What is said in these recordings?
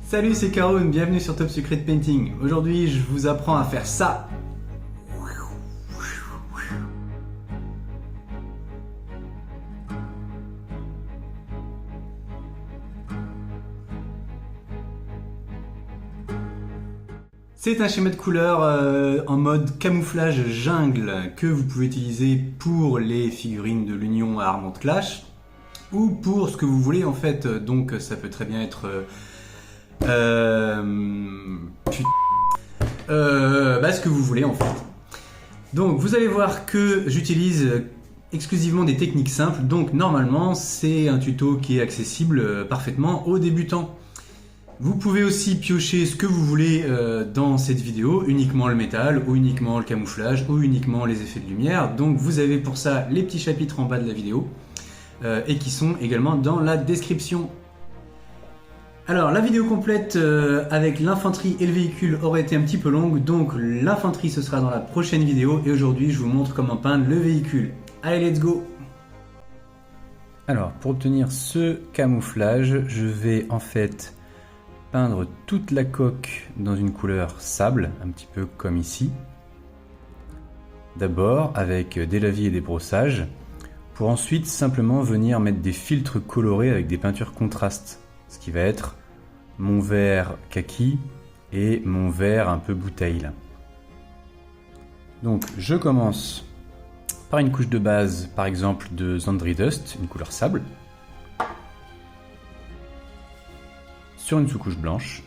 Salut, c'est Caroun, bienvenue sur Top Secret Painting. Aujourd'hui, je vous apprends à faire ça. C'est un schéma de couleur en mode camouflage jungle que vous pouvez utiliser pour les figurines de l'Union à Armand Clash ou pour ce que vous voulez en fait. Donc ça peut très bien être ce que vous voulez en fait. Donc vous allez voir que j'utilise exclusivement des techniques simples. Donc normalement c'est un tuto qui est accessible parfaitement aux débutants. Vous pouvez aussi piocher ce que vous voulez dans cette vidéo, uniquement le métal, ou uniquement le camouflage, ou uniquement les effets de lumière. Donc vous avez pour ça les petits chapitres en bas de la vidéo, et qui sont également dans la description. Alors la vidéo complète avec l'infanterie et le véhicule aurait été un petit peu longue, donc l'infanterie ce sera dans la prochaine vidéo, et aujourd'hui je vous montre comment peindre le véhicule. Allez, let's go! Alors pour obtenir ce camouflage, je vais en fait peindre toute la coque dans une couleur sable, un petit peu comme ici. D'abord avec des lavis et des brossages, pour ensuite simplement venir mettre des filtres colorés avec des peintures contrastes, ce qui va être mon vert kaki et mon vert un peu bouteille là. Donc je commence par une couche de base, par exemple de Zandri Dust, une couleur sable, sur une sous-couche blanche.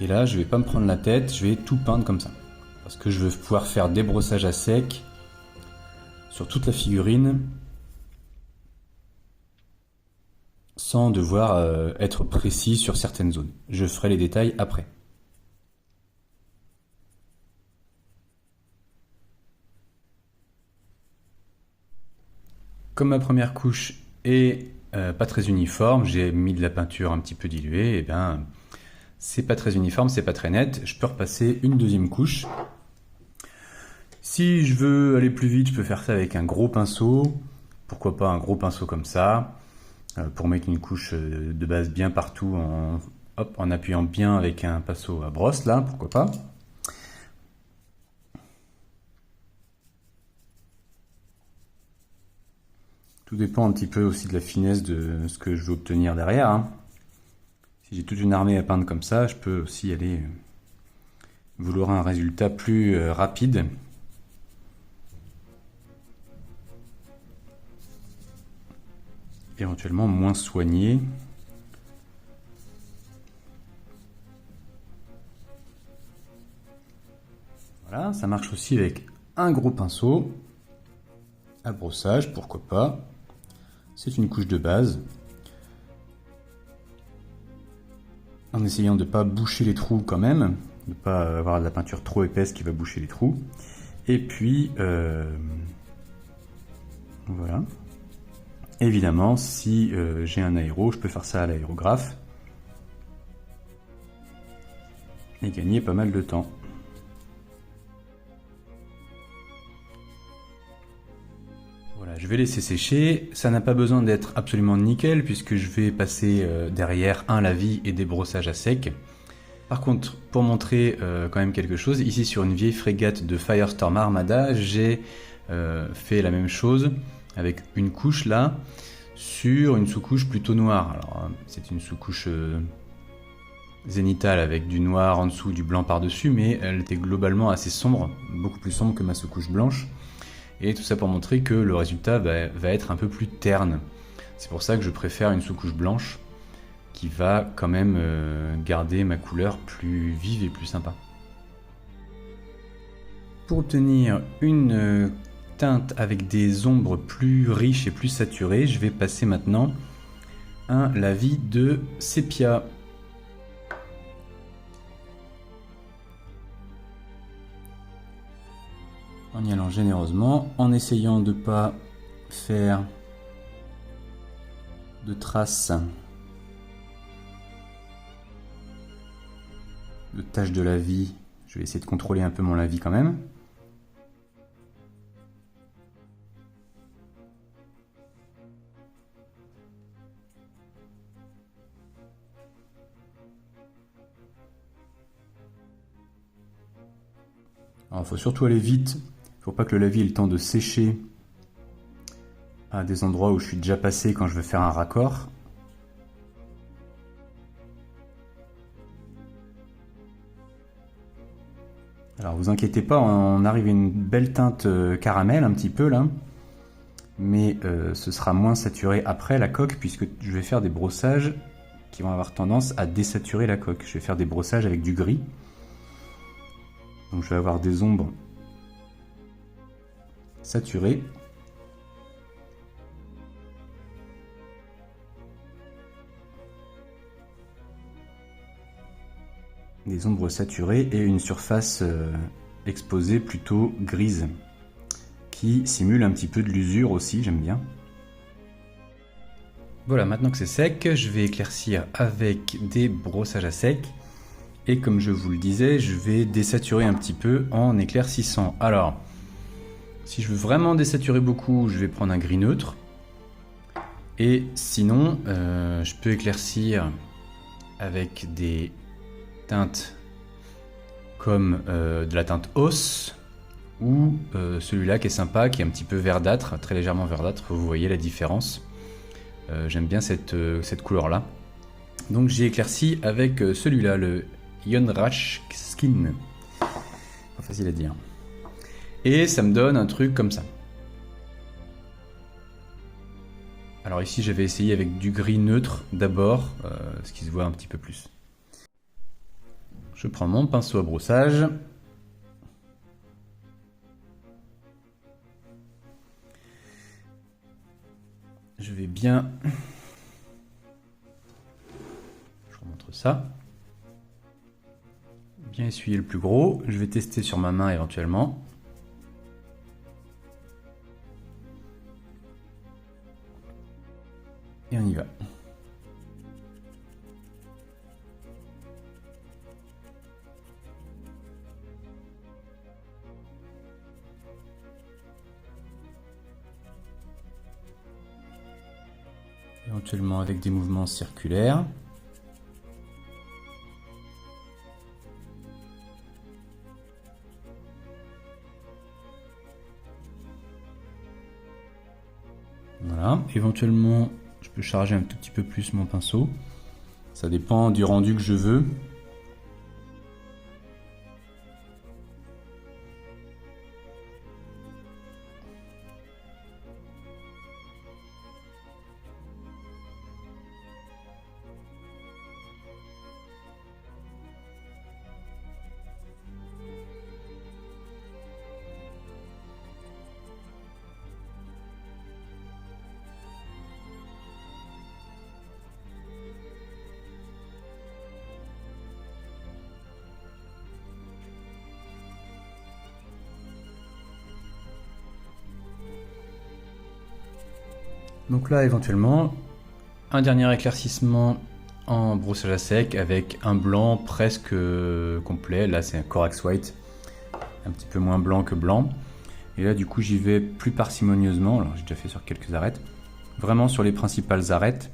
Et là, je vais pas me prendre la tête, je vais tout peindre comme ça. Parce que je veux pouvoir faire des brossages à sec sur toute la figurine sans devoir être précis sur certaines zones. Je ferai les détails après. Comme ma première couche est pas très uniforme, j'ai mis de la peinture un petit peu diluée, et bien c'est pas très uniforme, c'est pas très net, je peux repasser une deuxième couche. Si je veux aller plus vite, je peux faire ça avec un gros pinceau, pourquoi pas un gros pinceau comme ça, pour mettre une couche de base bien partout en appuyant bien avec un pinceau à brosse là, pourquoi pas. Tout dépend un petit peu aussi de la finesse de ce que je veux obtenir derrière, hein. Si j'ai toute une armée à peindre comme ça, je peux aussi aller vouloir un résultat plus rapide. Éventuellement moins soigné. Voilà, ça marche aussi avec un gros pinceau à brossage, pourquoi pas. C'est une couche de base. En essayant de ne pas boucher les trous quand même, de ne pas avoir de la peinture trop épaisse qui va boucher les trous. Et puis, voilà. Évidemment, si j'ai un aéro, je peux faire ça à l'aérographe et gagner pas mal de temps. Voilà, je vais laisser sécher. Ça n'a pas besoin d'être absolument nickel puisque je vais passer derrière un lavis et des brossages à sec. Par contre, pour montrer quand même quelque chose, ici sur une vieille frégate de Firestorm Armada, j'ai fait la même chose avec une couche là sur une sous-couche plutôt noire. Alors c'est une sous-couche zénitale avec du noir en dessous, du blanc par-dessus, mais elle était globalement assez sombre, beaucoup plus sombre que ma sous-couche blanche. Et tout ça pour montrer que le résultat va être un peu plus terne. C'est pour ça que je préfère une sous-couche blanche qui va quand même garder ma couleur plus vive et plus sympa. Pour obtenir une teinte avec des ombres plus riches et plus saturées, je vais passer maintenant un lavis de sépia. En y allant généreusement, en essayant de ne pas faire de traces de taches de lavis Je vais essayer de contrôler un peu mon lavis quand même. Alors, il faut surtout aller vite. Il ne faut pas que le lavis ait le temps de sécher à des endroits où je suis déjà passé quand je veux faire un raccord. Alors vous inquiétez pas, on arrive à une belle teinte caramel un petit peu là. Mais ce sera moins saturé après la coque puisque je vais faire des brossages qui vont avoir tendance à désaturer la coque. Je vais faire des brossages avec du gris. Donc je vais avoir des ombres saturées. Des ombres saturées et une surface exposée plutôt grise qui simule un petit peu de l'usure aussi, j'aime bien. Voilà, maintenant que c'est sec, je vais éclaircir avec des brossages à sec. Et comme je vous le disais, je vais désaturer un petit peu en éclaircissant. Alors, si je veux vraiment désaturer beaucoup, je vais prendre un gris neutre. Et sinon, je peux éclaircir avec des teintes comme de la teinte os ou celui-là qui est sympa, qui est un petit peu verdâtre, très légèrement verdâtre. Vous voyez la différence. J'aime bien cette couleur-là. Donc j'ai éclairci avec celui-là, le Yonrach Skin. Pas facile à dire. Et ça me donne un truc comme ça. Alors ici j'avais essayé avec du gris neutre d'abord, ce qui se voit un petit peu plus. Je prends mon pinceau à brossage. Je vais bien... Je remontre ça. Bien essuyer le plus gros. Je vais tester sur ma main éventuellement. Et on y va. Éventuellement avec des mouvements circulaires. Voilà, éventuellement je peux charger un tout petit peu plus mon pinceau. Ça dépend du rendu que je veux. Donc là, éventuellement, un dernier éclaircissement en brossage à sec avec un blanc presque complet. Là, c'est un Corax White, un petit peu moins blanc que blanc. Et là, du coup, j'y vais plus parcimonieusement. Alors, j'ai déjà fait sur quelques arêtes. Vraiment sur les principales arêtes.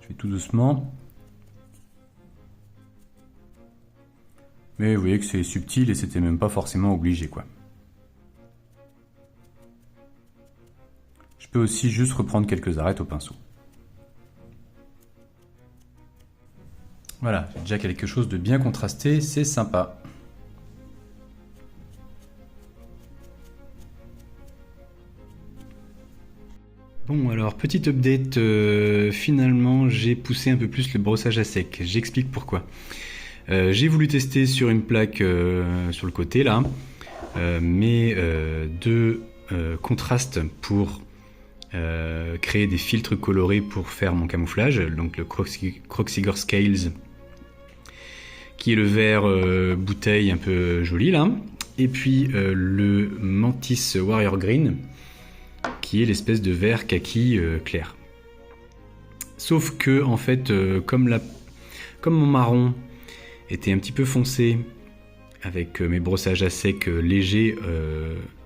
Je fais tout doucement. Mais vous voyez que c'est subtil et c'était même pas forcément obligé, quoi. Je peux aussi juste reprendre quelques arêtes au pinceau. Voilà, j'ai déjà quelque chose de bien contrasté, c'est sympa. Bon alors, petit update, finalement j'ai poussé un peu plus le brossage à sec, j'explique pourquoi. J'ai voulu tester sur une plaque sur le côté là, mais deux contrastes pour créer des filtres colorés pour faire mon camouflage, donc le Croxigor Scales qui est le vert bouteille un peu joli là, et puis le Mantis Warrior Green qui est l'espèce de vert kaki clair. Sauf que en fait comme mon marron était un petit peu foncé avec mes brossages à sec légers,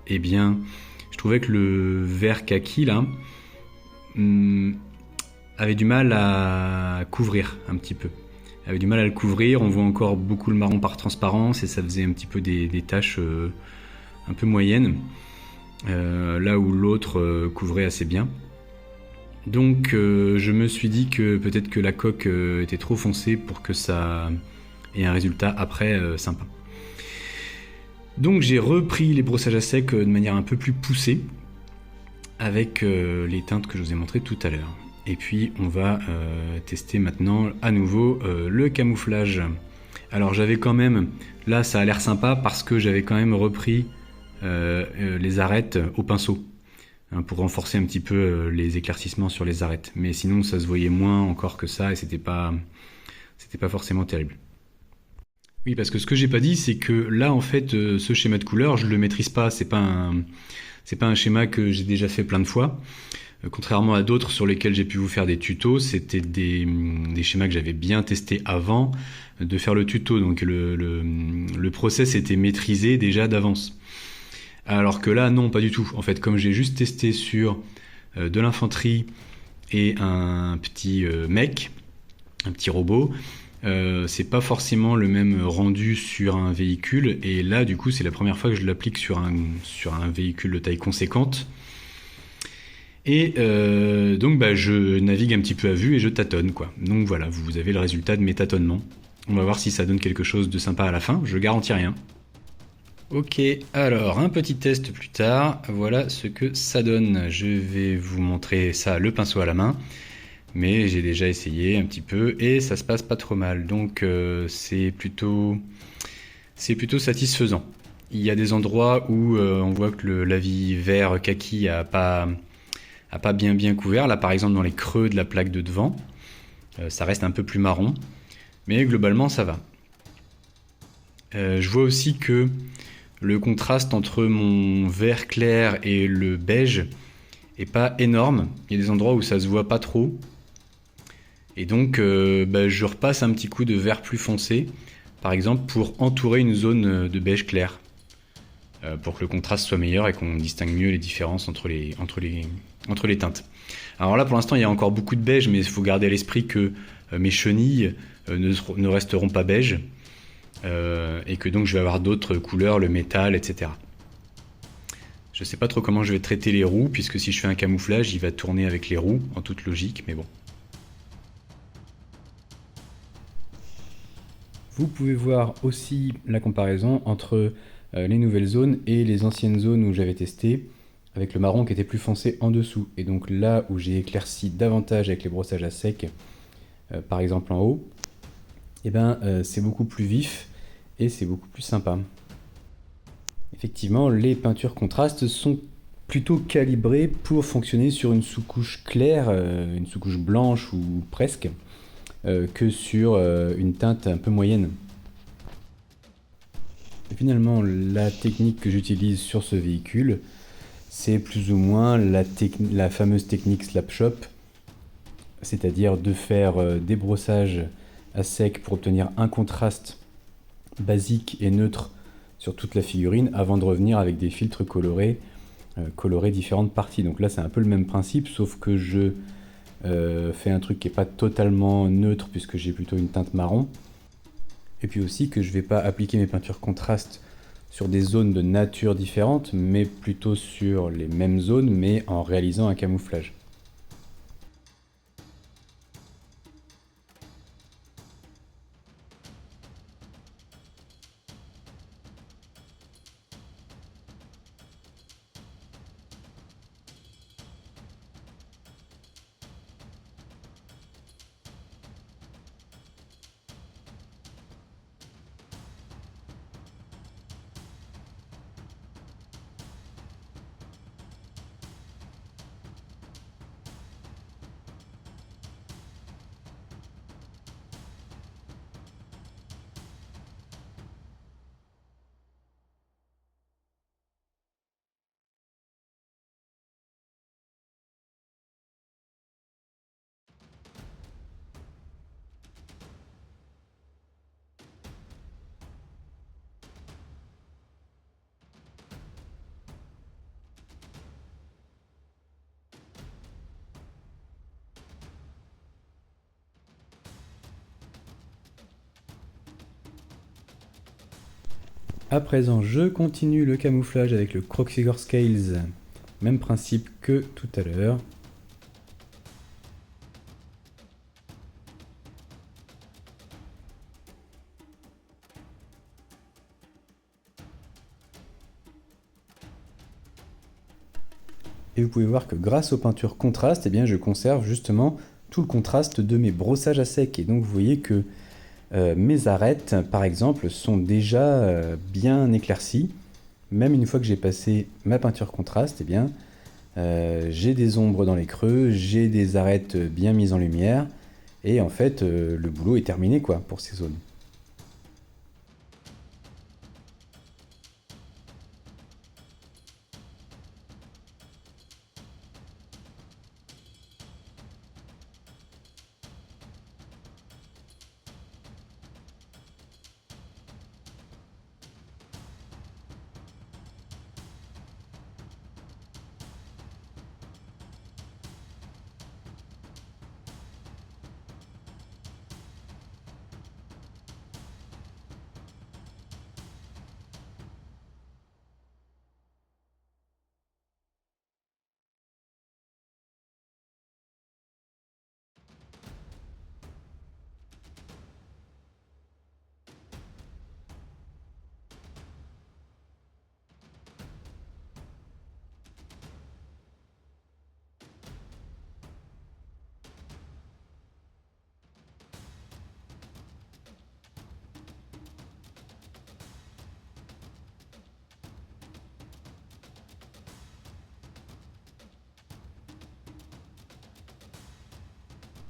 eh bien, je trouvais que le vert kaki là avait du mal à couvrir un petit peu. Avait du mal à le couvrir, on voit encore beaucoup le marron par transparence et ça faisait un petit peu des taches un peu moyennes, là où l'autre couvrait assez bien. Donc je me suis dit que peut-être que la coque était trop foncée pour que ça ait un résultat après sympa. Donc j'ai repris les brossages à sec de manière un peu plus poussée avec les teintes que je vous ai montrées tout à l'heure. Et puis on va tester maintenant à nouveau le camouflage. Alors j'avais quand même, là ça a l'air sympa parce que j'avais quand même repris les arêtes au pinceau, hein, pour renforcer un petit peu les éclaircissements sur les arêtes. Mais sinon ça se voyait moins encore que ça et c'était pas forcément terrible. Oui, parce que ce que j'ai pas dit, c'est que là en fait ce schéma de couleur je le maîtrise pas, c'est pas un schéma que j'ai déjà fait plein de fois. Contrairement à d'autres sur lesquels j'ai pu vous faire des tutos, c'était des schémas que j'avais bien testés avant de faire le tuto. Donc le process était maîtrisé déjà d'avance. Alors que là, non, pas du tout. En fait, comme j'ai juste testé sur de l'infanterie et un petit mec, un petit robot, c'est pas forcément le même rendu sur un véhicule. Et là, du coup, c'est la première fois que je l'applique sur un véhicule de taille conséquente. Et donc je navigue un petit peu à vue et je tâtonne quoi. Donc voilà, vous avez le résultat de mes tâtonnements. On va voir si ça donne quelque chose de sympa à la fin, je garantis rien. Ok, alors un petit test plus tard, voilà ce que ça donne. Je vais vous montrer ça, le pinceau à la main, mais j'ai déjà essayé un petit peu et ça se passe pas trop mal. Donc c'est plutôt satisfaisant. Il y a des endroits où on voit que l'avis vert kaki a pas bien couvert. Là par exemple dans les creux de la plaque de devant, ça reste un peu plus marron, mais globalement ça va. Je vois aussi que le contraste entre mon vert clair et le beige est pas énorme. Il y a des endroits où ça se voit pas trop. Et donc je repasse un petit coup de vert plus foncé, par exemple pour entourer une zone de beige clair, pour que le contraste soit meilleur et qu'on distingue mieux les différences entre les teintes. Alors là pour l'instant il y a encore beaucoup de beige, mais il faut garder à l'esprit que mes chenilles ne resteront pas beige, et que donc je vais avoir d'autres couleurs, le métal, etc. Je sais pas trop comment je vais traiter les roues, puisque si je fais un camouflage il va tourner avec les roues en toute logique, mais bon. Vous pouvez voir aussi la comparaison entre les nouvelles zones et les anciennes zones où j'avais testé, avec le marron qui était plus foncé en dessous. Et donc là où j'ai éclairci davantage avec les brossages à sec, par exemple en haut, c'est beaucoup plus vif et c'est beaucoup plus sympa. Effectivement, les peintures contrastes sont plutôt calibrées pour fonctionner sur une sous-couche claire, une sous-couche blanche ou presque, que sur une teinte un peu moyenne. Et finalement, la technique que j'utilise sur ce véhicule, c'est plus ou moins la fameuse technique Slapshot, c'est-à-dire de faire des brossages à sec pour obtenir un contraste basique et neutre sur toute la figurine avant de revenir avec des filtres colorés, colorer différentes parties. Donc là c'est un peu le même principe, sauf que je fais un truc qui n'est pas totalement neutre puisque j'ai plutôt une teinte marron. Et puis aussi que je ne vais pas appliquer mes peintures contrastes sur des zones de nature différentes, mais plutôt sur les mêmes zones, mais en réalisant un camouflage. À présent, je continue le camouflage avec le Crocfigure Scales. Même principe que tout à l'heure. Et vous pouvez voir que grâce aux peintures contrastes, eh bien, je conserve justement tout le contraste de mes brossages à sec. Et donc vous voyez que mes arêtes, par exemple, sont déjà bien éclaircies. Même une fois que j'ai passé ma peinture contraste, eh bien, j'ai des ombres dans les creux, j'ai des arêtes bien mises en lumière. Et en fait, le boulot est terminé quoi, pour ces zones.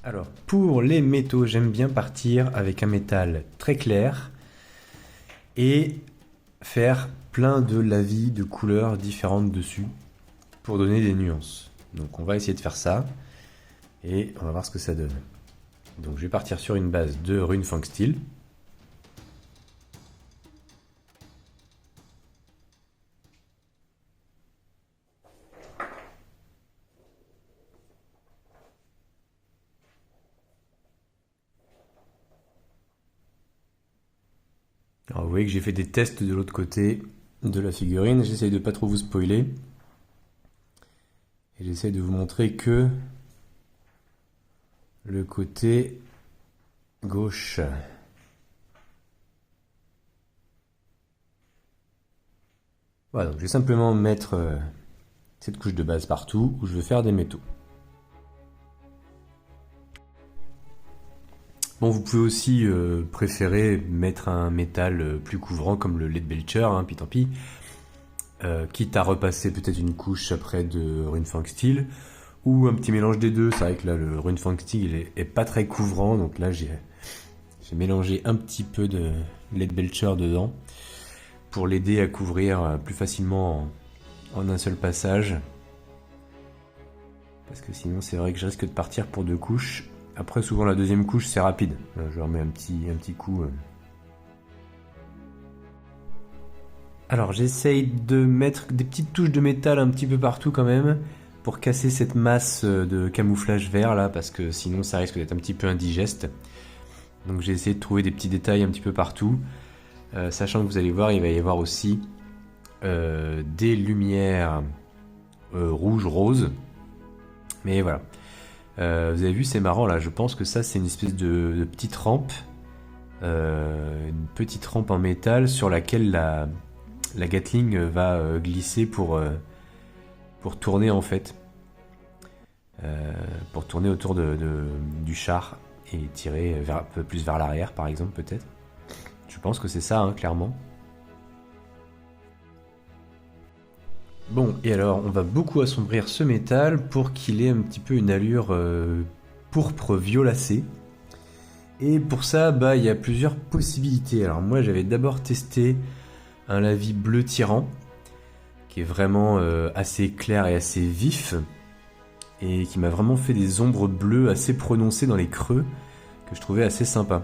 Alors, pour les métaux, j'aime bien partir avec un métal très clair et faire plein de lavis de couleurs différentes dessus pour donner des nuances. Donc on va essayer de faire ça et on va voir ce que ça donne. Donc je vais partir sur une base de Runefang Steel. Alors vous voyez que j'ai fait des tests de l'autre côté de la figurine, j'essaye de pas trop vous spoiler. Et j'essaye de vous montrer que le côté gauche. Voilà, donc je vais simplement mettre cette couche de base partout où je veux faire des métaux. Bon, vous pouvez aussi préférer mettre un métal plus couvrant comme le Leadbelcher, hein, puis tant pis. Quitte à repasser peut-être une couche après de Runefang Steel, ou un petit mélange des deux. C'est vrai que là, le Runefang Steel est pas très couvrant, donc là j'ai mélangé un petit peu de Leadbelcher dedans pour l'aider à couvrir plus facilement en un seul passage. Parce que sinon, c'est vrai que je risque de partir pour deux couches. Après, souvent, la deuxième couche, c'est rapide. Je remets un petit coup. Alors, j'essaye de mettre des petites touches de métal un petit peu partout quand même, pour casser cette masse de camouflage vert là, parce que sinon, ça risque d'être un petit peu indigeste. Donc, j'ai essayé de trouver des petits détails un petit peu partout. Sachant que vous allez voir, il va y avoir aussi des lumières rouge-rose. Mais voilà. Vous avez vu, c'est marrant là, je pense que ça c'est une espèce de petite rampe. Une petite rampe en métal sur laquelle la Gatling va glisser pour tourner en fait. Pour tourner autour du char et tirer un peu plus vers l'arrière par exemple peut-être. Je pense que c'est ça, hein, clairement. Bon, et alors, on va beaucoup assombrir ce métal pour qu'il ait un petit peu une allure pourpre violacée. Et pour ça, bah, il y a plusieurs possibilités. Alors moi, j'avais d'abord testé un lavis bleu tyran, qui est vraiment assez clair et assez vif, et qui m'a vraiment fait des ombres bleues assez prononcées dans les creux, que je trouvais assez sympa.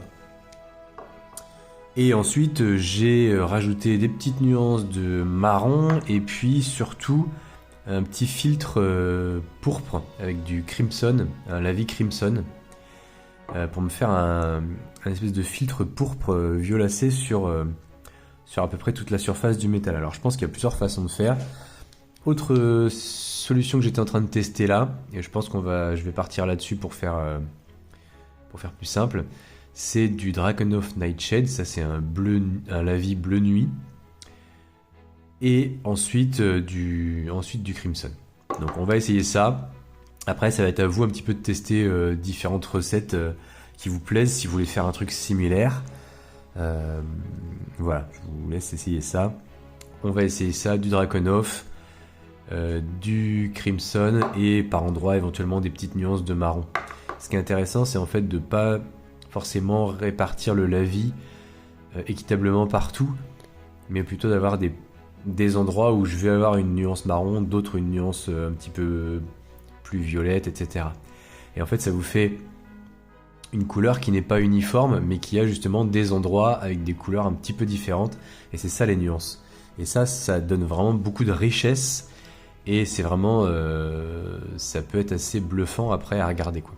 Et ensuite, j'ai rajouté des petites nuances de marron et puis surtout un petit filtre pourpre avec du crimson, un lavis crimson, pour me faire un espèce de filtre pourpre violacé sur sur à peu près toute la surface du métal. Alors je pense qu'il y a plusieurs façons de faire. Autre solution que j'étais en train de tester là, et je pense je vais partir là-dessus pour faire plus simple, c'est du Drakenhof Nightshade. Ça c'est un lavis bleu nuit. Et ensuite du Crimson. Donc on va essayer ça. Après ça va être à vous un petit peu de tester différentes recettes qui vous plaisent si vous voulez faire un truc similaire. Voilà, je vous laisse essayer ça. On va essayer ça, du Drakenhof, du Crimson et par endroit éventuellement des petites nuances de marron. Ce qui est intéressant, c'est en fait de pas forcément répartir le lavis équitablement partout, mais plutôt d'avoir des endroits où je vais avoir une nuance marron, d'autres une nuance un petit peu plus violette, etc. Et en fait, ça vous fait une couleur qui n'est pas uniforme, mais qui a justement des endroits avec des couleurs un petit peu différentes. Et c'est ça les nuances. Et ça donne vraiment beaucoup de richesse. Et c'est vraiment... ça peut être assez bluffant après à regarder, quoi.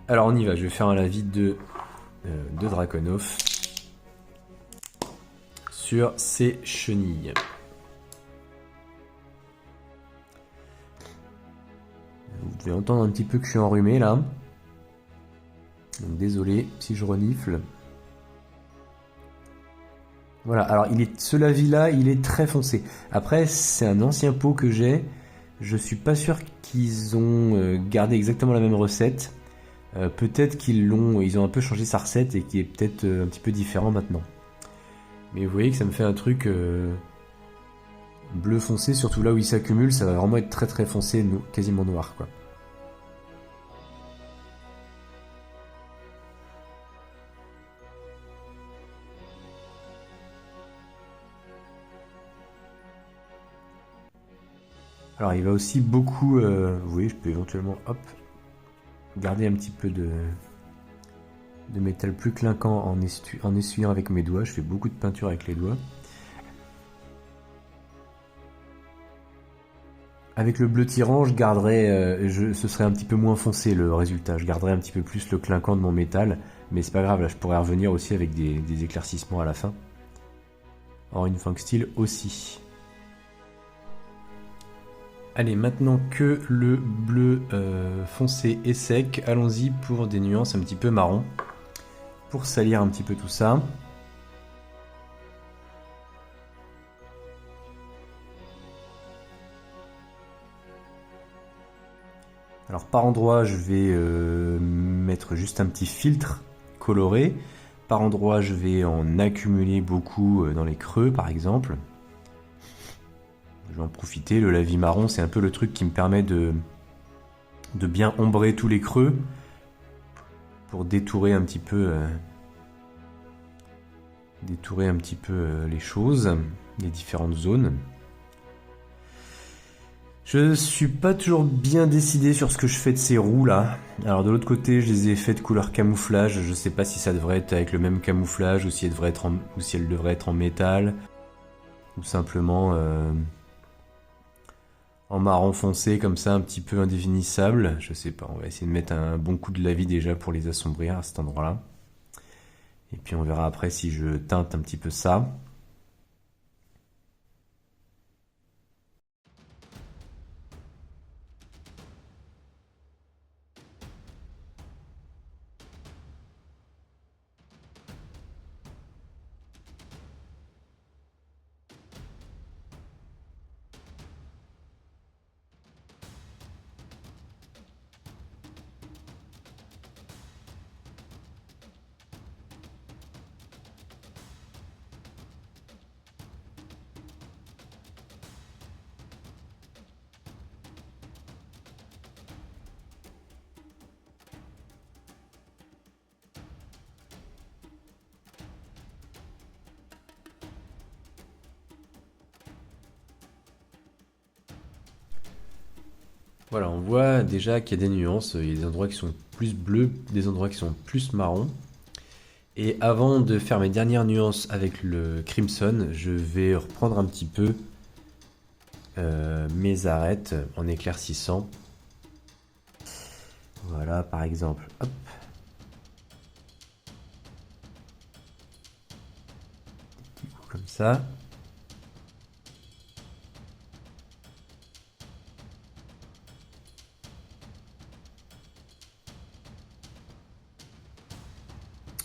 Alors on y va, je vais faire un lavis de Drakenhof sur ces chenilles. Vous devez entendre un petit peu que je suis enrhumé là. Donc désolé si je renifle. Voilà, alors ce lavis là, il est très foncé. Après, c'est un ancien pot que j'ai. Je suis pas sûr qu'ils ont gardé exactement la même recette. Peut-être ils ont un peu changé sa recette et qui est peut-être un petit peu différent maintenant. Mais vous voyez que ça me fait un truc bleu foncé, surtout là où il s'accumule, ça va vraiment être très très foncé, quasiment noir, quoi. Alors il va aussi beaucoup, vous voyez, je peux éventuellement, hop, garder un petit peu de métal plus clinquant en essuyant avec mes doigts. Je fais beaucoup de peinture avec les doigts. Avec le bleu tirant, je garderai, ce serait un petit peu moins foncé le résultat. Je garderai un petit peu plus le clinquant de mon métal, mais c'est pas grave. Là, je pourrais revenir aussi avec des éclaircissements à la fin. En Funk Steel aussi. Allez, maintenant que le bleu foncé est sec, allons-y pour des nuances un petit peu marron. Pour salir un petit peu tout ça. Alors par endroit, je vais mettre juste un petit filtre coloré. Par endroit, je vais en accumuler beaucoup dans les creux, par exemple. Je vais en profiter. Le lavis marron, c'est un peu le truc qui me permet de bien ombrer tous les creux pour détourer un petit peu les choses, les différentes zones. Je suis pas toujours bien décidé sur ce que je fais de ces roues là. Alors de l'autre côté, je les ai fait de couleur camouflage. Je sais pas si ça devrait être avec le même camouflage ou si elle devrait être en métal ou simplement en marron foncé comme ça, un petit peu indéfinissable. Je sais pas. On va essayer de mettre un bon coup de lavis déjà pour les assombrir à cet endroit-là. Et puis on verra après si je teinte un petit peu ça. Voilà, on voit déjà qu'il y a des nuances. Il y a des endroits qui sont plus bleus, des endroits qui sont plus marrons. Et avant de faire mes dernières nuances avec le Crimson, je vais reprendre un petit peu mes arêtes en éclaircissant. Voilà, par exemple. Hop. ça.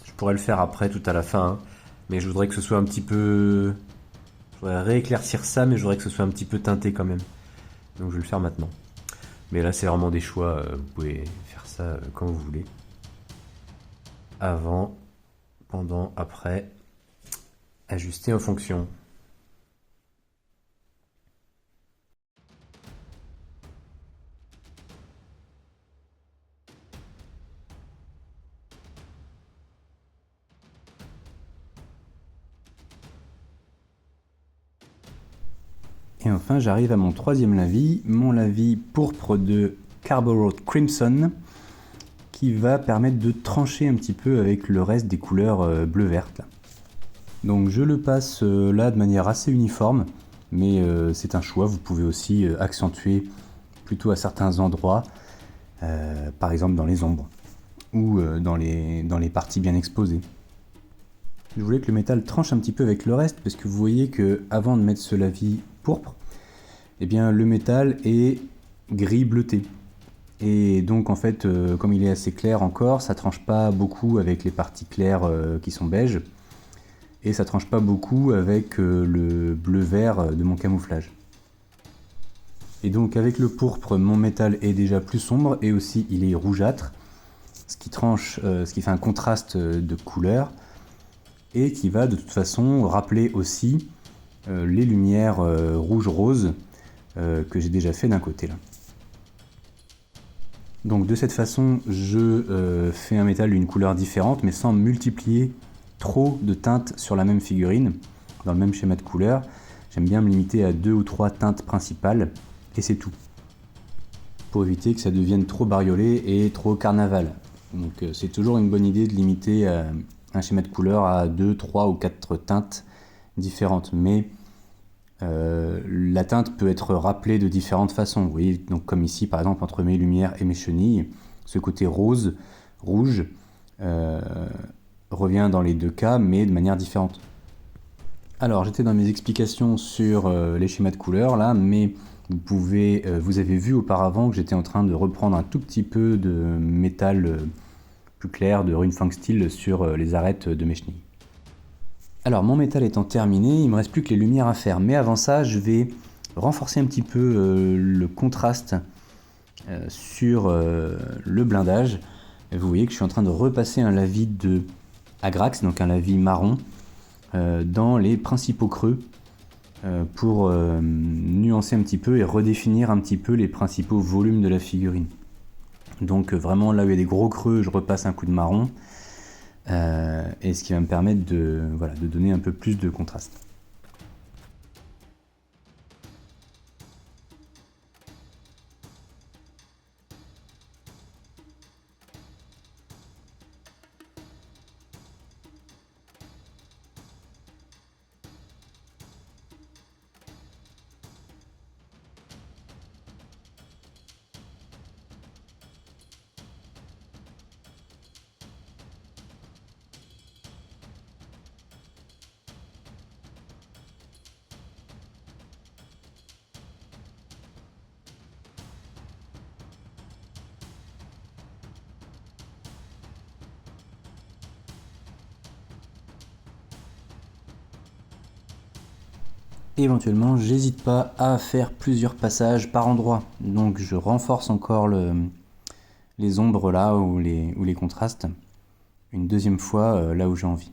Je pourrais le faire après, tout à la fin, hein. Mais je voudrais que ce soit un petit peu... Je voudrais rééclaircir ça, mais je voudrais que ce soit un petit peu teinté quand même. Donc je vais le faire maintenant. Mais là, c'est vraiment des choix. Vous pouvez faire ça quand vous voulez. Avant, pendant, après. Ajuster en fonction. Et enfin, j'arrive à mon troisième lavis, mon lavis pourpre de Carbo Crimson, qui va permettre de trancher un petit peu avec le reste des couleurs bleu-verte. Donc je le passe là de manière assez uniforme, mais c'est un choix. Vous pouvez aussi accentuer plutôt à certains endroits, par exemple dans les ombres ou dans les parties bien exposées. Je voulais que le métal tranche un petit peu avec le reste, parce que vous voyez que avant de mettre ce lavis pourpre, eh bien le métal est gris bleuté. Et donc en fait, comme il est assez clair encore, ça tranche pas beaucoup avec les parties claires qui sont beiges, et ça tranche pas beaucoup avec le bleu-vert de mon camouflage. Et donc avec le pourpre, mon métal est déjà plus sombre, et aussi il est rougeâtre, ce qui fait un contraste de couleur, et qui va de toute façon rappeler aussi les lumières rouge-rose que j'ai déjà fait d'un côté là. Donc de cette façon, je fais un métal d'une couleur différente, mais sans multiplier trop de teintes sur la même figurine, dans le même schéma de couleur. J'aime bien me limiter à 2 ou 3 teintes principales, et c'est tout. Pour éviter que ça devienne trop bariolé et trop carnaval. Donc c'est toujours une bonne idée de limiter un schéma de couleur à 2, 3 ou 4 teintes différentes, mais la teinte peut être rappelée de différentes façons. Vous voyez, donc comme ici par exemple entre mes lumières et mes chenilles, ce côté rose, rouge revient dans les deux cas, mais de manière différente. Alors j'étais dans mes explications sur les schémas de couleurs là, mais vous avez vu auparavant que j'étais en train de reprendre un tout petit peu de métal plus clair de Runefang Steel sur les arêtes de mes chenilles. Alors mon métal étant terminé, il me reste plus que les lumières à faire, mais avant ça je vais renforcer un petit peu le contraste sur le blindage. Et vous voyez que je suis en train de repasser un lavis de Agrax, donc un lavis marron, dans les principaux creux pour nuancer un petit peu et redéfinir un petit peu les principaux volumes de la figurine. Donc vraiment là où il y a des gros creux, je repasse un coup de marron. Et ce qui va me permettre de donner un peu plus de contraste. Éventuellement, j'hésite pas à faire plusieurs passages par endroit. Donc je renforce encore les ombres là ou les contrastes une deuxième fois là où j'ai envie.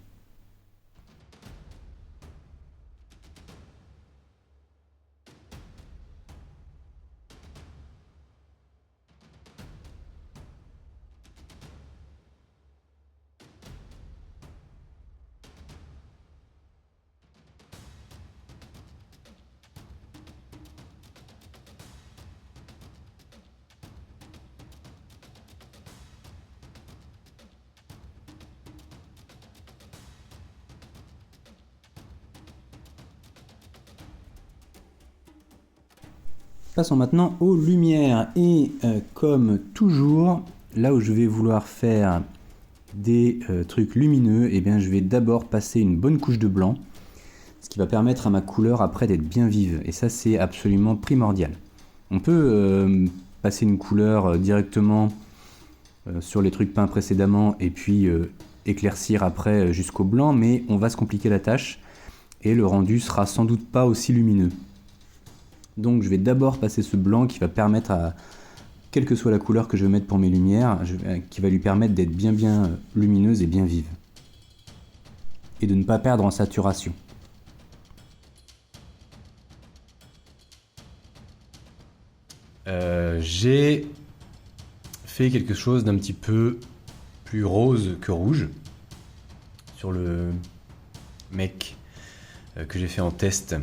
Passons maintenant aux lumières et comme toujours, là où je vais vouloir faire des trucs lumineux, eh bien, je vais d'abord passer une bonne couche de blanc. ce qui va permettre à ma couleur après d'être bien vive. Et ça, c'est absolument primordial. On peut passer une couleur directement sur les trucs peints précédemment et puis éclaircir après jusqu'au blanc, mais on va se compliquer la tâche et le rendu sera sans doute pas aussi lumineux. Donc je vais d'abord passer ce blanc qui va permettre à, quelle que soit la couleur que je vais mettre pour mes lumières, qui va lui permettre d'être bien lumineuse et bien vive. Et de ne pas perdre en saturation. J'ai fait quelque chose d'un petit peu plus rose que rouge sur le mec que j'ai fait en test.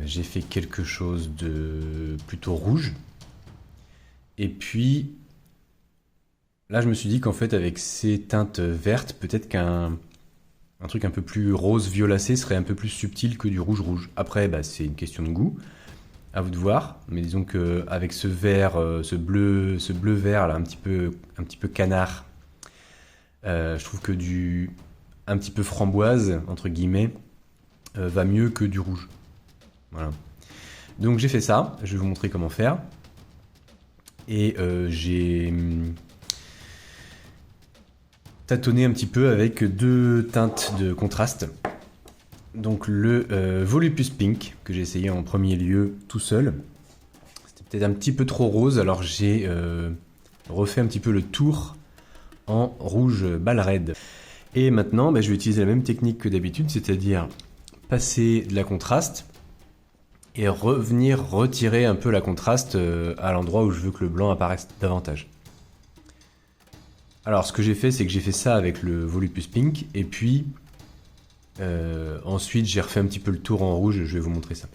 J'ai fait quelque chose de plutôt rouge. Et puis là, je me suis dit qu'en fait, avec ces teintes vertes, peut-être qu'un truc un peu plus rose violacé serait un peu plus subtil que du rouge. Après, c'est une question de goût. À vous de voir, mais disons que avec ce vert, ce bleu vert là, un petit peu canard, je trouve que du un petit peu framboise entre guillemets va mieux que du rouge. Voilà. Donc j'ai fait ça. Je vais vous montrer comment faire. Et j'ai tâtonné un petit peu avec deux teintes de contraste. Donc le Volupus Pink que j'ai essayé en premier lieu tout seul. C'était peut-être un petit peu trop rose, alors j'ai refait un petit peu le tour en rouge balle raide. Et maintenant je vais utiliser la même technique que d'habitude, c'est-à-dire passer de la contraste et revenir retirer un peu la contraste à l'endroit où je veux que le blanc apparaisse davantage. Alors ce que j'ai fait, c'est que j'ai fait ça avec le Volupus Pink et puis ensuite j'ai refait un petit peu le tour en rouge, je vais vous montrer ça.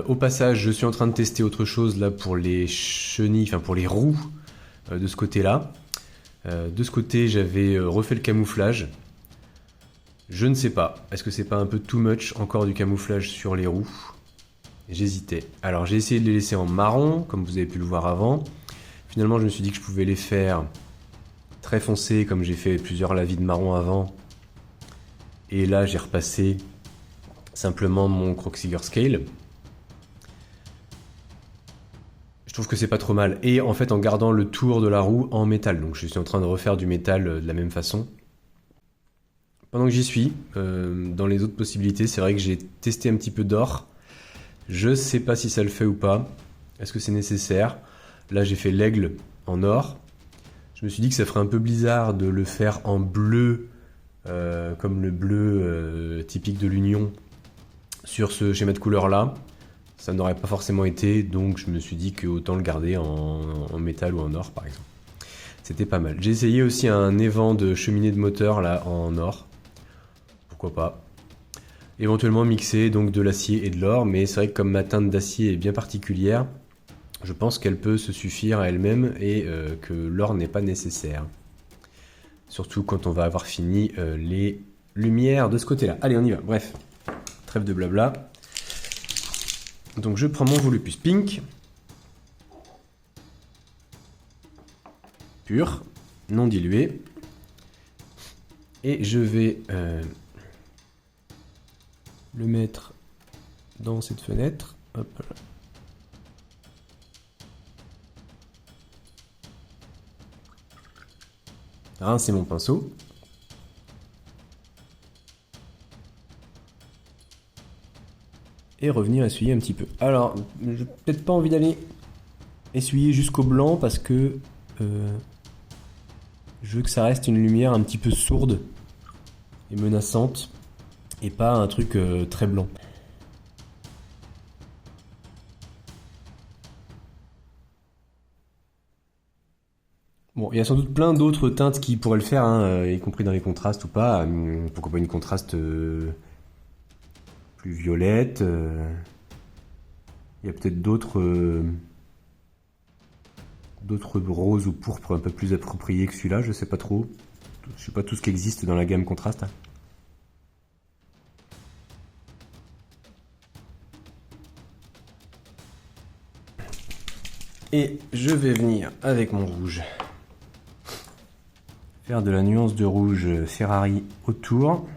Au passage, je suis en train de tester autre chose là pour les chenilles, enfin pour les roues de ce côté-là. De ce côté, j'avais refait le camouflage. Je ne sais pas, est-ce que c'est pas un peu too much encore du camouflage sur les roues? J'hésitais. Alors j'ai essayé de les laisser en marron, comme vous avez pu le voir avant. Finalement, je me suis dit que je pouvais les faire très foncés, comme j'ai fait plusieurs lavis de marron avant. Et là, j'ai repassé simplement mon Croxiger Scale. Je trouve que c'est pas trop mal. Et en fait, en gardant le tour de la roue en métal. Donc je suis en train de refaire du métal de la même façon. Pendant que j'y suis, dans les autres possibilités, c'est vrai que j'ai testé un petit peu d'or. Je sais pas si ça le fait ou pas. Est-ce que c'est nécessaire? Là, j'ai fait l'aigle en or. Je me suis dit que ça ferait un peu bizarre de le faire en bleu, comme le bleu typique de l'Union, sur ce schéma de couleur là. Ça n'aurait pas forcément été, donc je me suis dit que autant le garder en métal ou en or par exemple. C'était pas mal. J'ai essayé aussi un évent de cheminée de moteur là en or. Pourquoi pas. Éventuellement mixer donc de l'acier et de l'or, mais c'est vrai que comme ma teinte d'acier est bien particulière, je pense qu'elle peut se suffire à elle-même et que l'or n'est pas nécessaire. Surtout quand on va avoir fini les lumières de ce côté-là. Allez, on y va. Bref, trêve de blabla. Donc je prends mon Volupus Pink. Pur, non dilué. Et je vais le mettre dans cette fenêtre. Hop là. Rincer mon pinceau. Et revenir essuyer un petit peu. Alors, j'ai peut-être pas envie d'aller essuyer jusqu'au blanc parce que je veux que ça reste une lumière un petit peu sourde et menaçante et pas un truc très blanc. Bon, il y a sans doute plein d'autres teintes qui pourraient le faire, hein, y compris dans les contrastes ou pas. Pourquoi pas une contraste plus violette. Il y a peut-être d'autres roses ou pourpres un peu plus appropriés que celui-là, je sais pas trop. Je sais pas tout ce qui existe dans la gamme contraste. Hein. Et je vais venir avec mon rouge faire de la nuance de rouge Ferrari autour.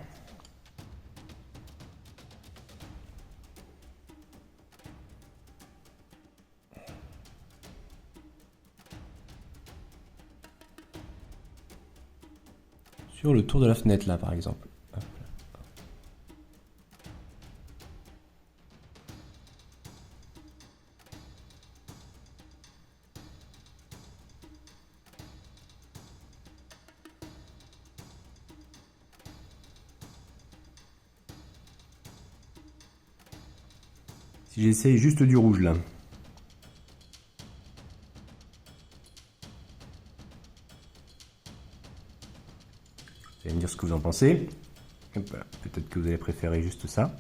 sur le tour de la fenêtre là par exemple. Hop. Si j'essaye juste du rouge là. Vous allez me dire ce que vous en pensez. Voilà. Peut-être que vous allez préférer juste ça.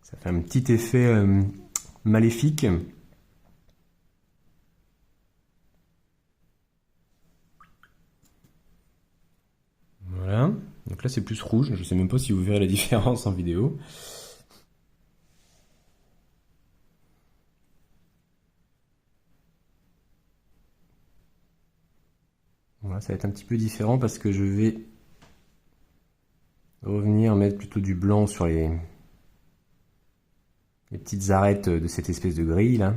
Ça fait un petit effet maléfique. Voilà. Donc là c'est plus rouge. Je sais même pas si vous verrez la différence en vidéo. Voilà, ça va être un petit peu différent parce que je vais revenir mettre plutôt du blanc sur les petites arêtes de cette espèce de grille là.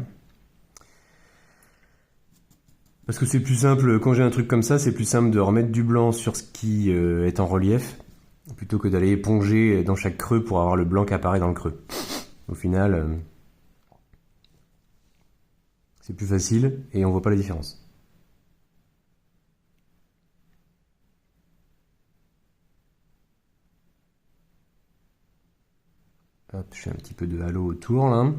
Parce que c'est plus simple, quand j'ai un truc comme ça, c'est plus simple de remettre du blanc sur ce qui est en relief, plutôt que d'aller éponger dans chaque creux pour avoir le blanc qui apparaît dans le creux. Au final, c'est plus facile et on voit pas la différence. Hop, je fais un petit peu de halo autour là.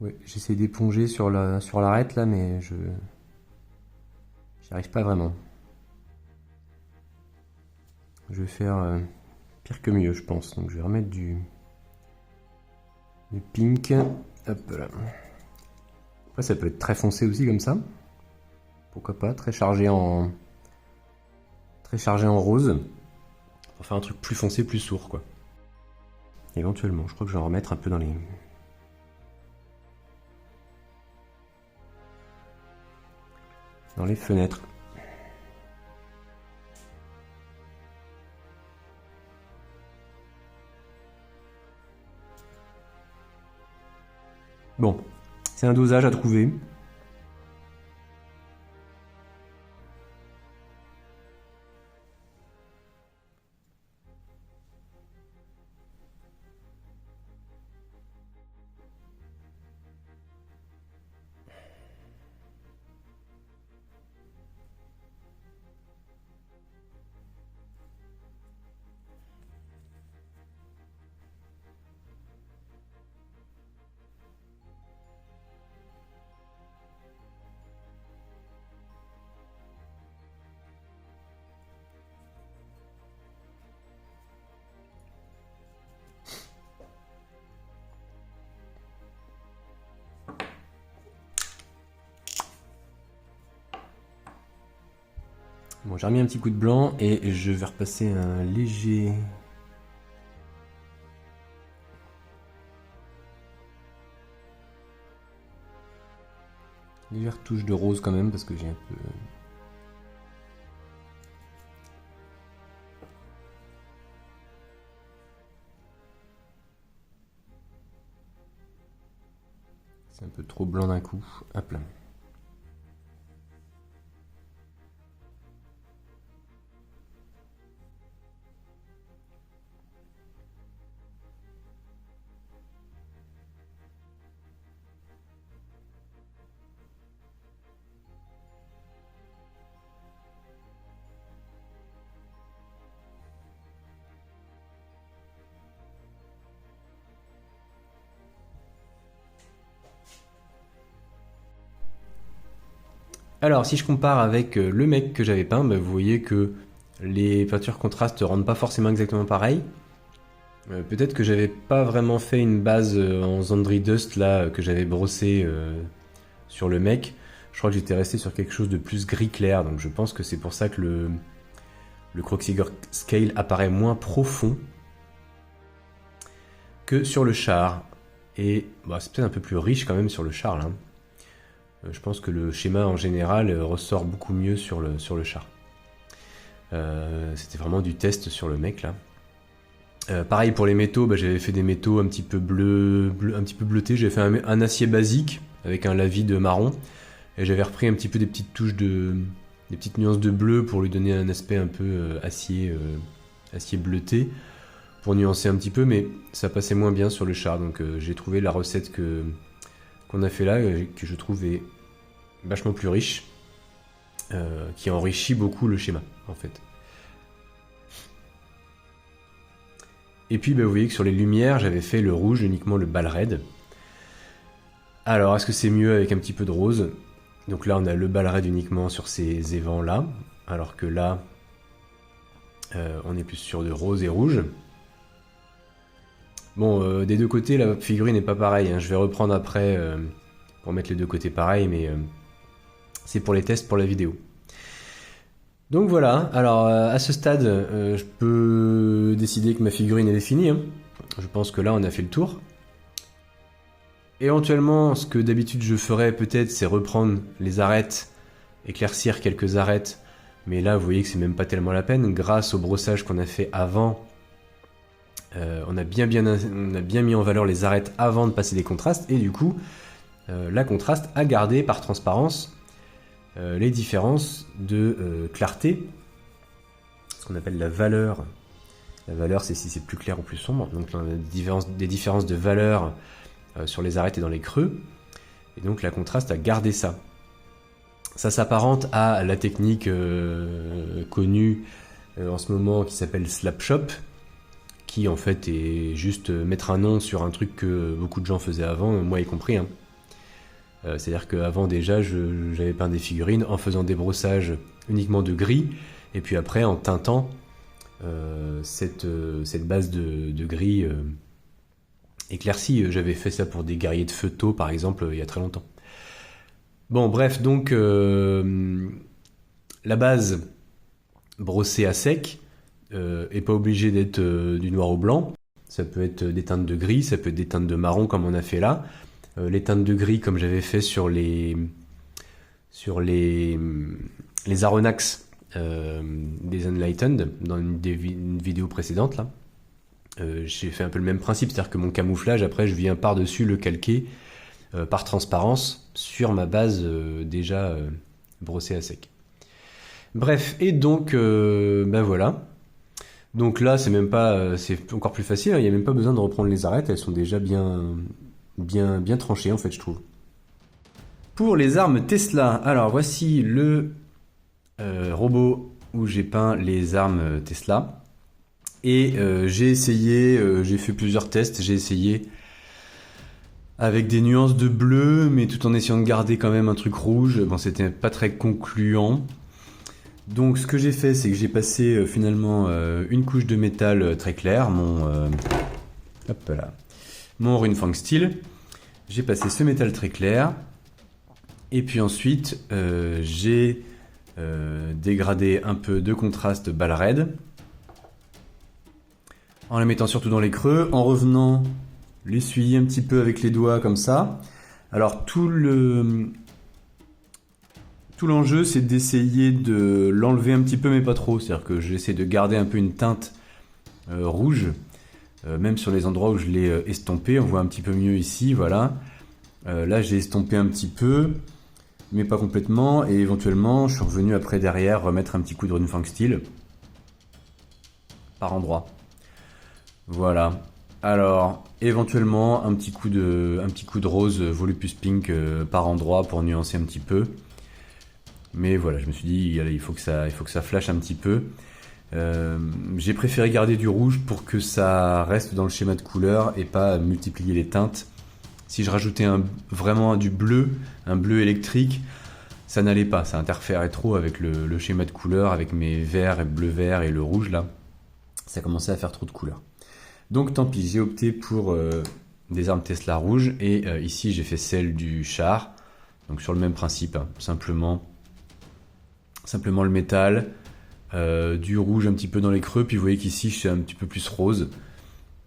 Ouais, j'essaie d'éponger sur l'arête là, mais j'y arrive pas vraiment. Je vais faire pire que mieux, je pense. Donc je vais remettre du pink. Hop là. Après, ça peut être très foncé aussi comme ça. Pourquoi pas, très chargé en rose. Pour faire un truc plus foncé, plus sourd quoi. Éventuellement, je crois que je vais en remettre un peu dans les fenêtres. Bon, c'est un dosage à trouver. Bon, j'ai remis un petit coup de blanc et je vais repasser un léger... légère touche de rose quand même parce que j'ai un peu... c'est un peu trop blanc d'un coup. Hop là. Alors, si je compare avec le mec que j'avais peint, bah, vous voyez que les peintures contrastes rendent pas forcément exactement pareil. Peut-être que j'avais pas vraiment fait une base en Zandri Dust là que j'avais brossé sur le mec. Je crois que j'étais resté sur quelque chose de plus gris clair, donc je pense que c'est pour ça que le Kroxigor Scale apparaît moins profond que sur le char. Et bah, c'est peut-être un peu plus riche quand même sur le char là. Je pense que le schéma en général ressort beaucoup mieux sur le char. C'était vraiment du test sur le mec là. Pareil pour les métaux, bah, j'avais fait des métaux un petit peu un petit peu bleutés. J'avais fait un acier basique avec un lavis de marron. Et j'avais repris un petit peu des petites touches des petites nuances de bleu pour lui donner un aspect un peu acier bleuté. Pour nuancer un petit peu, mais ça passait moins bien sur le char. Donc j'ai trouvé la recette qu'on a fait là, que je trouve est vachement plus riche. Qui enrichit beaucoup le schéma en fait. Et puis bah, vous voyez que sur les lumières j'avais fait le rouge, uniquement le bal raid. Alors est-ce que c'est mieux avec un petit peu de rose? Donc là on a le bal raid uniquement sur ces évents là, alors que là on est plus sur de rose et rouge. Bon, des deux côtés la figurine n'est pas pareille, hein. Je vais reprendre après pour mettre les deux côtés pareils, mais c'est pour les tests pour la vidéo. Donc voilà, alors à ce stade, je peux décider que ma figurine elle est finie. Hein. Je pense que là on a fait le tour. Éventuellement, ce que d'habitude je ferais peut-être, c'est reprendre les arêtes, éclaircir quelques arêtes. Mais là, vous voyez que c'est même pas tellement la peine. Grâce au brossage qu'on a fait avant, on a bien mis en valeur les arêtes avant de passer des contrastes. Et du coup, la contraste a gardé par transparence les différences de clarté, ce qu'on appelle la valeur. La valeur, c'est si c'est plus clair ou plus sombre. Donc on a des différences de valeur sur les arêtes et dans les creux. Et donc la contraste a gardé ça. Ça s'apparente à la technique connue en ce moment qui s'appelle Slapshop, qui en fait est juste mettre un nom sur un truc que beaucoup de gens faisaient avant, moi y compris. Hein. C'est-à-dire qu'avant déjà, j'avais peint des figurines en faisant des brossages uniquement de gris, et puis après en teintant cette base de gris éclairci. J'avais fait ça pour des guerriers de feuilleton, par exemple, il y a très longtemps. Bon, bref, donc la base brossée à sec est pas obligée d'être du noir au blanc. Ça peut être des teintes de gris, ça peut être des teintes de marron comme on a fait là. Les teintes de gris comme j'avais fait sur les Aronnax des Enlightened dans une vidéo précédente là. J'ai fait un peu le même principe, c'est-à-dire que mon camouflage après je viens par-dessus le calquer par transparence sur ma base déjà brossée à sec. Bref, et donc ben voilà. Donc là c'est même pas, c'est encore plus facile, hein, il n'y a même pas besoin de reprendre les arêtes, elles sont déjà bien tranchées en fait, je trouve. Pour les armes Tesla, alors voici le robot où j'ai peint les armes Tesla. Et j'ai essayé, j'ai fait plusieurs tests, j'ai essayé avec des nuances de bleu, mais tout en essayant de garder quand même un truc rouge. Bon, c'était pas très concluant. Donc ce que j'ai fait, c'est que j'ai passé finalement une couche de métal très clair, mon Runefang Steel. J'ai passé ce métal très clair. Et puis ensuite, j'ai dégradé un peu de contraste Bal Red. En la mettant surtout dans les creux, en revenant l'essuyer un petit peu avec les doigts comme ça. Alors tout l'enjeu, c'est d'essayer de l'enlever un petit peu, mais pas trop. C'est-à-dire que j'essaie de garder un peu une teinte rouge, même sur les endroits où je l'ai estompé. On voit un petit peu mieux ici, voilà. Là, j'ai estompé un petit peu, mais pas complètement. Et éventuellement, je suis revenu après derrière remettre un petit coup de Runefang Steel par endroit. Voilà. Alors, éventuellement, un petit coup de rose Volupus Pink par endroit pour nuancer un petit peu. Mais voilà, je me suis dit, il faut que ça flash un petit peu. J'ai préféré garder du rouge pour que ça reste dans le schéma de couleur et pas multiplier les teintes. Si je rajoutais vraiment du bleu, un bleu électrique, ça n'allait pas, ça interférait trop avec le schéma de couleur, avec mes verts et bleu-vert et le rouge là. Ça commençait à faire trop de couleurs. Donc tant pis, j'ai opté pour des armes Tesla rouges et ici j'ai fait celle du char. Donc sur le même principe, hein, simplement le métal, du rouge un petit peu dans les creux, puis vous voyez qu'ici je suis un petit peu plus rose.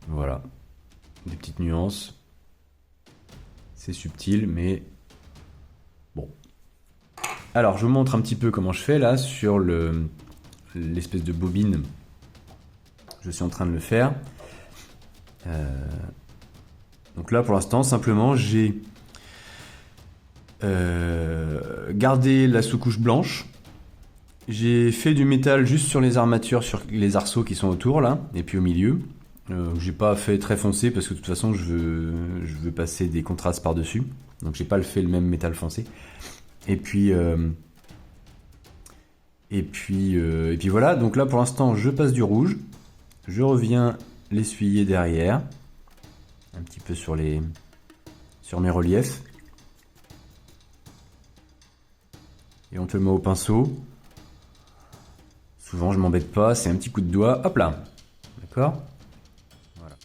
Voilà, des petites nuances. C'est subtil, mais bon. Alors je vous montre un petit peu comment je fais là sur l'espèce de bobine. Je suis en train de le faire. Donc là pour l'instant simplement j'ai gardé la sous-couche blanche. J'ai fait du métal juste sur les armatures, sur les arceaux qui sont autour là, et puis au milieu. J'ai pas fait très foncé parce que de toute façon je veux passer des contrastes par dessus. Donc j'ai pas fait le même métal foncé. Et puis voilà, donc là pour l'instant je passe du rouge. Je reviens l'essuyer derrière. Un petit peu sur mes reliefs. Éventuellement au pinceau. Souvent je m'embête pas, c'est un petit coup de doigt, hop là. D'accord ? Voilà.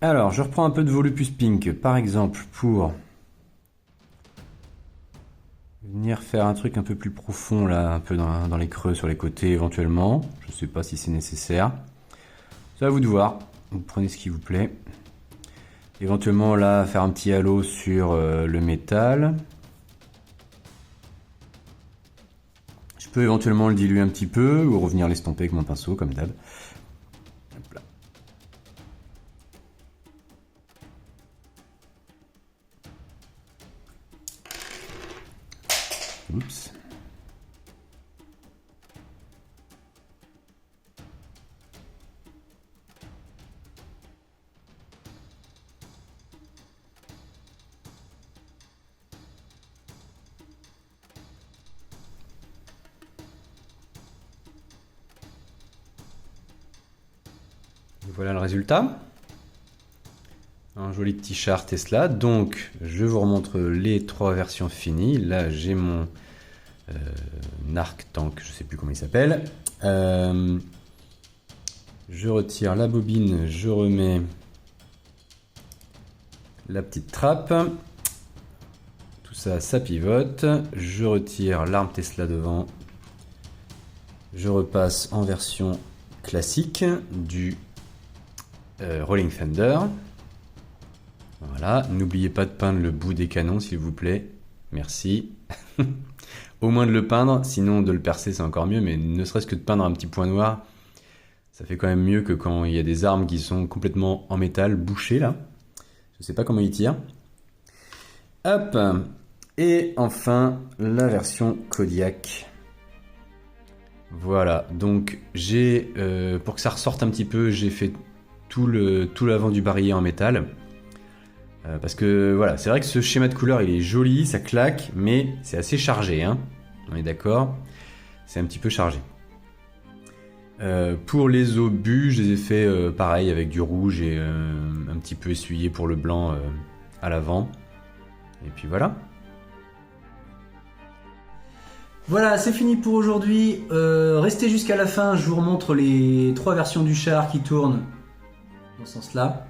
Alors, je reprends un peu de Volupus Pink, par exemple, pour venir faire un truc un peu plus profond, là, un peu dans les creux, sur les côtés, éventuellement. Je sais pas si c'est nécessaire. C'est à vous de voir. Vous prenez ce qui vous plaît. Éventuellement, là, faire un petit halo sur le métal. Je peux éventuellement le diluer un petit peu, ou revenir l'estomper avec mon pinceau, comme d'hab. Hop là. Oups. Et voilà le résultat. Un joli petit char Tesla. Donc, je vous remontre les 3 versions finies. Là, j'ai mon Narc Tank, je sais plus comment il s'appelle. Je retire la bobine, je remets la petite trappe. Tout ça, ça pivote. Je retire l'arme Tesla devant. Je repasse en version classique du Rolling Thunder. Voilà, n'oubliez pas de peindre le bout des canons s'il vous plaît, merci. Au moins de le peindre, sinon de le percer c'est encore mieux, mais ne serait-ce que de peindre un petit point noir, ça fait quand même mieux que quand il y a des armes qui sont complètement en métal, bouchées là. Je sais pas comment ils tirent. Hop, et enfin la version Kodiak. Voilà, donc j'ai, pour que ça ressorte un petit peu, j'ai fait tout l'avant du barillet en métal. Parce que voilà, c'est vrai que ce schéma de couleur il est joli, ça claque, mais c'est assez chargé, hein. On est d'accord, c'est un petit peu chargé. Pour les obus, je les ai fait pareil avec du rouge et un petit peu essuyé pour le blanc à l'avant. Et puis voilà. Voilà, c'est fini pour aujourd'hui. Restez jusqu'à la fin, je vous remontre les 3 versions du char qui tournent dans ce sens-là.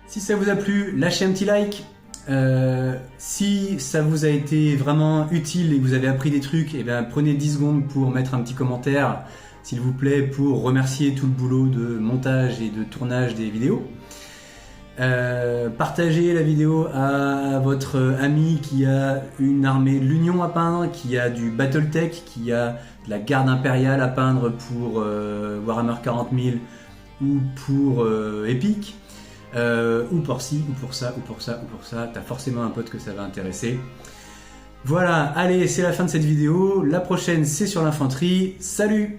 Si ça vous a plu, lâchez un petit like. Si ça vous a été vraiment utile et que vous avez appris des trucs, eh bien, prenez 10 secondes pour mettre un petit commentaire, s'il vous plaît, pour remercier tout le boulot de montage et de tournage des vidéos. Partagez la vidéo à votre ami qui a une armée de l'Union à peindre, qui a du Battletech, qui a de la garde impériale à peindre pour Warhammer 40 000 ou pour Epic, ou pour ci, ou pour ça, ou pour ça, ou pour ça. T'as forcément un pote que ça va intéresser. Voilà, allez, c'est la fin de cette vidéo. La prochaine, c'est sur l'infanterie. Salut!